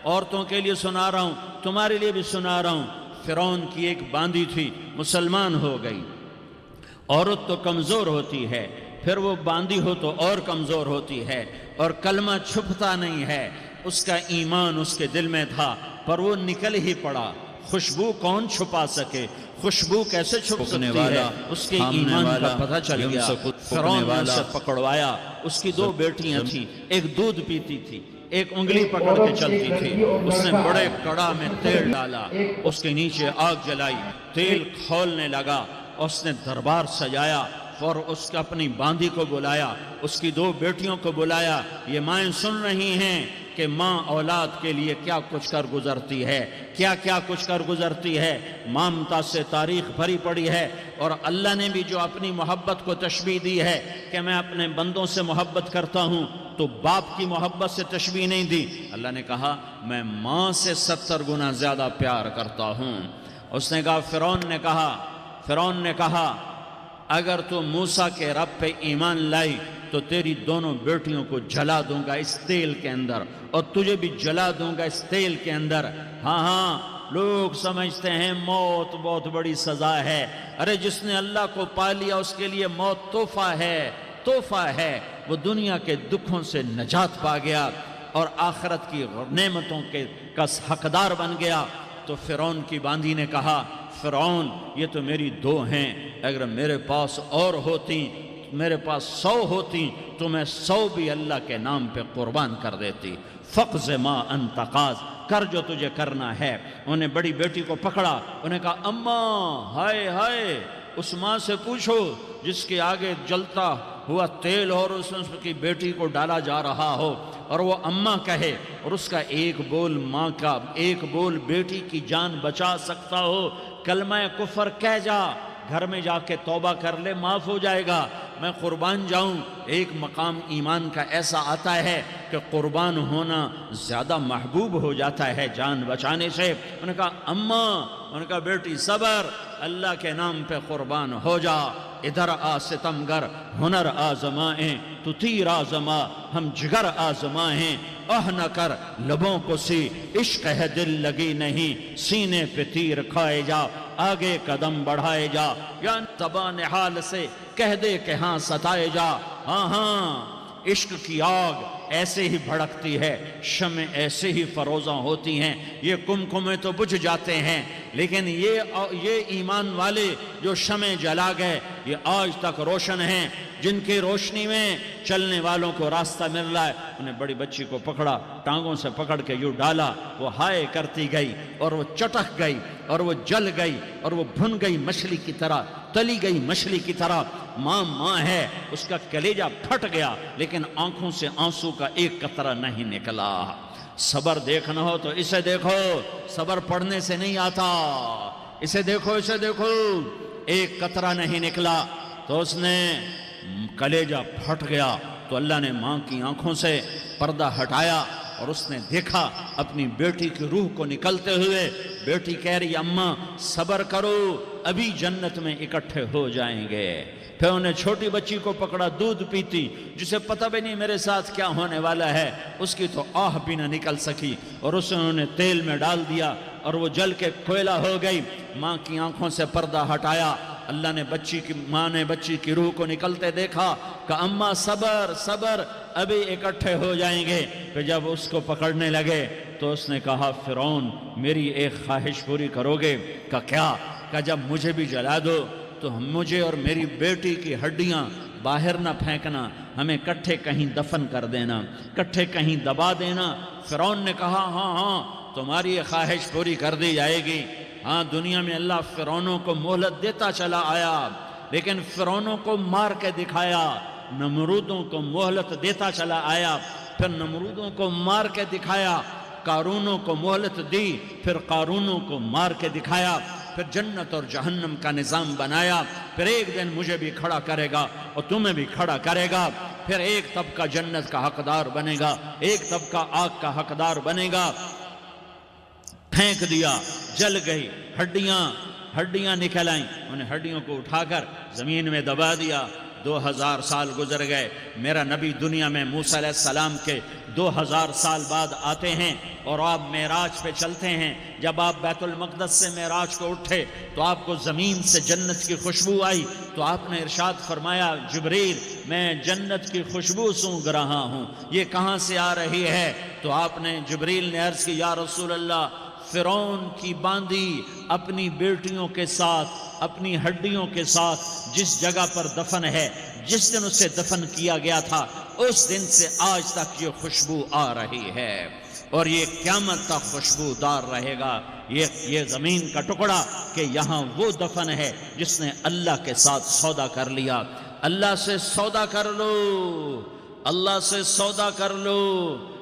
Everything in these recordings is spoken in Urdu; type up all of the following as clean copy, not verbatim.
عورتوں کے لیے سنا رہا ہوں، تمہارے لیے بھی سنا رہا ہوں۔ فرعون کی ایک باندی تھی، مسلمان ہو گئی۔ عورت تو کمزور ہوتی ہے، پھر وہ باندی ہو تو اور کمزور ہوتی ہے، اور کلمہ چھپتا نہیں ہے۔ اس کا ایمان اس کے دل میں تھا، پر وہ نکل ہی پڑا۔ خوشبو کون چھپا سکے؟ خوشبو کیسے چھپ سکتی ہے؟ اس کے ایمان کا پتہ چل گیا۔ فرعون نے اسے پکڑوایا۔ اس کی 2 بیٹیاں تھیں، ایک دودھ پیتی تھی، ایک انگلی پکڑ کے چلتی تھی۔ اس نے بڑے کڑا میں تیل ڈالا، اس کے نیچے آگ جلائی، تیل کھولنے لگا۔ اس نے دربار سجایا اور اس کا اپنی باندی کو بلایا، اس کی 2 بیٹیوں کو بلایا۔ یہ مائیں سن رہی ہیں کہ ماں اولاد کے لیے کیا کچھ کر گزرتی ہے، کیا کچھ کر گزرتی ہے۔ مامتا سے تاریخ بھری پڑی ہے، اور اللہ نے بھی جو اپنی محبت کو تشبیہ دی ہے کہ میں اپنے بندوں سے محبت کرتا ہوں، تو باپ کی محبت سے تشبیہ نہیں دی۔ اللہ نے کہا میں ماں سے 70 گنا زیادہ پیار کرتا ہوں۔ اس نے کہا، فرعون نے کہا اگر تو موسیٰ کے رب پہ ایمان لائی تو تیری دونوں بیٹیوں کو جلا دوں گا اس تیل کے اندر، اور تجھے بھی جلا دوں گا اس تیل کے اندر۔ ہاں لوگ سمجھتے ہیں موت بہت بڑی سزا ہے۔ ارے جس نے اللہ کو پا لیا اس کے لیے موت تحفہ ہے۔ وہ دنیا کے دکھوں سے نجات پا گیا اور آخرت کی نعمتوں کا حقدار بن گیا۔ تو فرعون کی باندی نے کہا، فرعون یہ تو میری 2 ہیں، اگر میرے پاس اور ہوتی، میرے پاس 100 ہوتی تو میں 100 بھی اللہ کے نام پہ قربان کر دیتی۔ فقض ما انت قاض، کر جو تجھے کرنا ہے۔ انہیں بڑی بیٹی کو پکڑا، انہیں کہا اماں ہائے اس ماں سے پوچھو جس کے آگے جلتا ہوا تیل اور اس کی بیٹی کو ڈالا جا رہا ہو، اور وہ اماں کہے، اور اس کا ایک بول ماں کا، ایک بول بیٹی کی جان بچا سکتا ہو۔ کلمہ کفر کہہ جا، گھر میں جا کے توبہ کر لے، معاف ہو جائے گا۔ میں قربان جاؤں۔ ایک مقام ایمان کا ایسا آتا ہے کہ قربان ہونا زیادہ محبوب ہو جاتا ہے جان بچانے سے۔ انہوں نے کہا اماں، انہوں نے کہا بیٹی صبر، اللہ کے نام پہ قربان ہو جا۔ ادھر آ ستمگر، ہنر آزمائیں تو تیر آزما، ہم جگر آزمائیں نہ کر لبوں کو سی، عشق ہے دل لگی نہیں، سینے پہ تیر کھائے جا، آگے قدم بڑھائے جا، یا تباہ حال سے کہہ دے کہ ہاں ستائے جا۔ ہاں عشق کی آگ ایسے ہی بھڑکتی ہے، شمع ایسے ہی فروزاں ہوتی ہیں، یہ کمکمے تو بجھ جاتے ہیں، لیکن یہ ایمان والے جو شمع جلا گئے یہ آج تک روشن ہیں، جن کی روشنی میں چلنے والوں کو راستہ مل رہا ہے۔ انہیں بڑی بچی کو پکڑا، ٹانگوں سے پکڑ کے یوں ڈالا، وہ ہائے کرتی گئی اور وہ چٹک گئی اور وہ جل گئی اور وہ بھن گئی مچھلی کی طرح، تلی گئی مچھلی کی طرح۔ ماں ہے، اس کا کلیجہ پھٹ گیا، لیکن آنکھوں سے آنسو کا ایک قطرہ نہیں نکلا۔ صبر دیکھنا ہو تو اسے دیکھو، صبر پڑھنے سے نہیں آتا، اسے دیکھو ایک قطرہ نہیں نکلا تو اس نے کلیجہ پھٹ گیا۔ تو اللہ نے ماں کی آنکھوں سے پردہ ہٹایا اور اس نے دیکھا اپنی بیٹی کی روح کو نکلتے ہوئے۔ بیٹی کہہ رہی اماں صبر کرو، ابھی جنت میں اکٹھے ہو جائیں گے۔ پھر انہیں چھوٹی بچی کو پکڑا، دودھ پیتی، جسے پتہ بھی نہیں میرے ساتھ کیا ہونے والا ہے، اس کی تو آہ بھی نہ نکل سکی، اور اسے انہوں نے تیل میں ڈال دیا اور وہ جل کے کوئلہ ہو گئی۔ ماں کی آنکھوں سے پردہ ہٹایا، اللہ نے ماں نے بچی کی روح کو نکلتے دیکھا کہ اماں صبر ابھی اکٹھے ہو جائیں گے۔ پھر جب اس کو پکڑنے لگے تو اس نے کہا فرعون میری ایک خواہش پوری کرو گے؟ کیا؟ کہ جب مجھے بھی جلا دو تو مجھے اور میری بیٹی کی ہڈیاں باہر نہ پھینکنا، ہمیں کٹھے کہیں دفن کر دینا، کٹھے کہیں دبا دینا۔ فرعون نے کہا ہاں تمہاری یہ خواہش پوری کر دی جائے گی۔ ہاں دنیا میں اللہ فرعونوں کو مہلت دیتا چلا آیا، لیکن فرعونوں کو مار کے دکھایا، نمرودوں کو مہلت دیتا چلا آیا، پھر نمرودوں کو مار کے دکھایا، قارونوں کو مہلت دی، پھر قارونوں کو مار کے دکھایا، پھر جنت اور جہنم کا نظام بنایا۔ پھر ایک دن مجھے بھی کھڑا کرے گا اور تمہیں بھی کھڑا کرے گا، پھر ایک طبقہ جنت کا حقدار بنے گا، ایک طبقہ آگ کا حقدار بنے گا۔ پھینک دیا، جل گئی، ہڈیاں نکل آئیں، انہیں ہڈیوں کو اٹھا کر زمین میں دبا دیا، 2000 سال گزر گئے، میرا نبی دنیا میں موسیٰ علیہ السلام کے 2000 سال بعد آتے ہیں اور آپ معراج پہ چلتے ہیں۔ جب آپ بیت المقدس سے معراج کو اٹھے تو آپ کو زمین سے جنت کی خوشبو آئی، تو آپ نے ارشاد فرمایا جبریل میں جنت کی خوشبو سونگھ رہا ہوں، یہ کہاں سے آ رہی ہے؟ تو آپ نے جبریل نے عرض کی یا رسول اللہ، فرعون کی باندی اپنی بیٹیوں کے ساتھ، اپنی ہڈیوں کے ساتھ جس جگہ پر دفن ہے، جس دن اسے دفن کیا گیا تھا اس دن سے آج تک یہ خوشبو آ رہی ہے، اور یہ قیامت تک خوشبو دار رہے گا۔ یہ زمین کا ٹکڑا کہ یہاں وہ دفن ہے جس نے اللہ کے ساتھ سودا کر لیا۔ اللہ سے سودا کر لو، اللہ سے سودا کر لو۔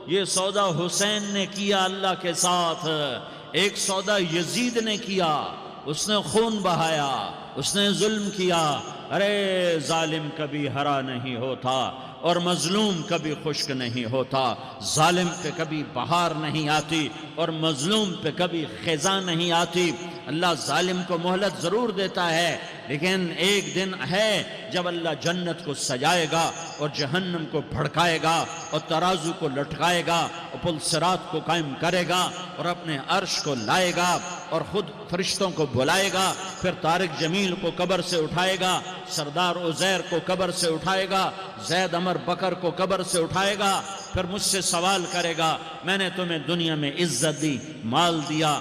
یہ سودا حسین نے کیا اللہ کے ساتھ، ایک سودا یزید نے کیا، اس نے خون بہایا، اس نے ظلم کیا۔ ارے ظالم کبھی ہرا نہیں ہوتا اور مظلوم کبھی خشک نہیں ہوتا، ظالم پہ کبھی بہار نہیں آتی اور مظلوم پہ کبھی خزاں نہیں آتی۔ اللہ ظالم کو مہلت ضرور دیتا ہے، لیکن ایک دن ہے جب اللہ جنت کو سجائے گا اور جہنم کو بھڑکائے گا اور ترازو کو لٹکائے گا اور پل صراط کو قائم کرے گا اور اپنے عرش کو لائے گا اور خود فرشتوں کو بلائے گا، پھر طارق جمیل کو قبر سے اٹھائے گا، سردار عزیر کو قبر سے اٹھائے گا، زید عمر بکر کو قبر سے اٹھائے گا، پھر مجھ سے سوال کرے گا میں نے تمہیں دنیا میں عزت دی، مال دیا،